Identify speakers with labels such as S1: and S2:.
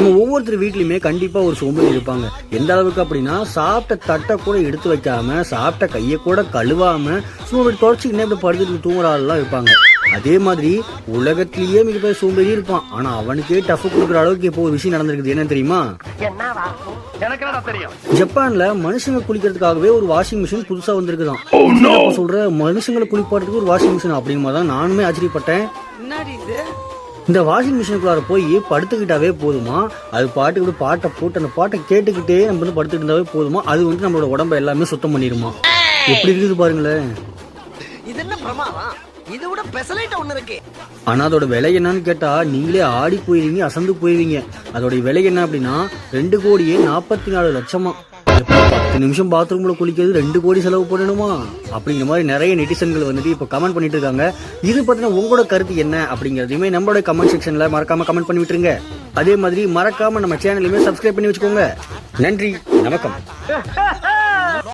S1: நம்ம ஒவ்வொருத்தர் வீட்லயுமே கண்டிப்பா ஒரு சோம்பேறி இருப்பாங்க. எந்த அளவுக்கு அப்படின்னா, சாப்பிட்ட தட்டை கூட எடுத்து வைக்காம, சாப்பிட்ட கையை கூட கழுவாம சும்மா தொடச்சிக்கிட்டே இப்படி படுத்துட்டு தூங்குற ஆள்லாம் இருப்பாங்க. அதே மாதிரி உலகத்திலேயே மிகப்பெரிய சோம்பேறி இருப்பான். ஆனா அவனுக்கே டஃப் கொடுக்குற அளவுக்கு இப்போ ஒரு விஷயம் நடந்திருக்குது. என்ன தெரியுமா? ஜப்பான்ல மனுஷங்க குளிக்கிறதுக்காகவே ஒரு வாஷிங் மிஷின் புதுசா வந்திருக்குதான். சொல்ற மனுஷங்களை குளிப்பாடுறதுக்கு ஒரு வாஷிங் மிஷின் அப்படிங்கும்போது நானுமே ஆச்சரியப்பட்டேன். இந்த வாஷிங் மிஷினுக்குள்ளார போய் படுத்துக்கிட்டாவே போதுமா, அது பாட்டுக்கு பாட்டை போட்டு அந்த பாட்டை கேட்டுக்கிட்டே நம்ம வந்து படுத்துட்டு இருந்தாவே போதுமா, அது வந்து நம்மளோட உடம்ப எல்லாமே சுத்தம் பண்ணிடுமா. எப்படி இருக்குது பாருங்களேன். ஆனா அதோட விலை என்னன்னு கேட்டா நீங்களே ஆடி போயிருவீங்க, அசந்து போயிருவீங்க. அதோட விலை என்ன அப்படின்னா 2,44,00,000. 10 நிமிஷம் பாத்ரூம்ல குளிக்கிறது 2 கோடி செலவு பண்ணணுமா அப்படிங்கிற மாதிரி நிறைய நெட்டிசன்கள் வந்துட்டு இப்ப கமெண்ட் பண்ணிட்டு இருக்காங்க. இது பத்தின உங்களோட கருத்து என்ன அப்படிங்கறதையுமே நம்மளோட கமெண்ட் செக்ஷன்ல மறக்காம கமெண்ட் பண்ணி விட்டுருங்க. அதே மாதிரி மறக்காம நம்ம சேனலுமே சப்ஸ்கிரைப் பண்ணி வச்சுக்கோங்க. நன்றி, வணக்கம்.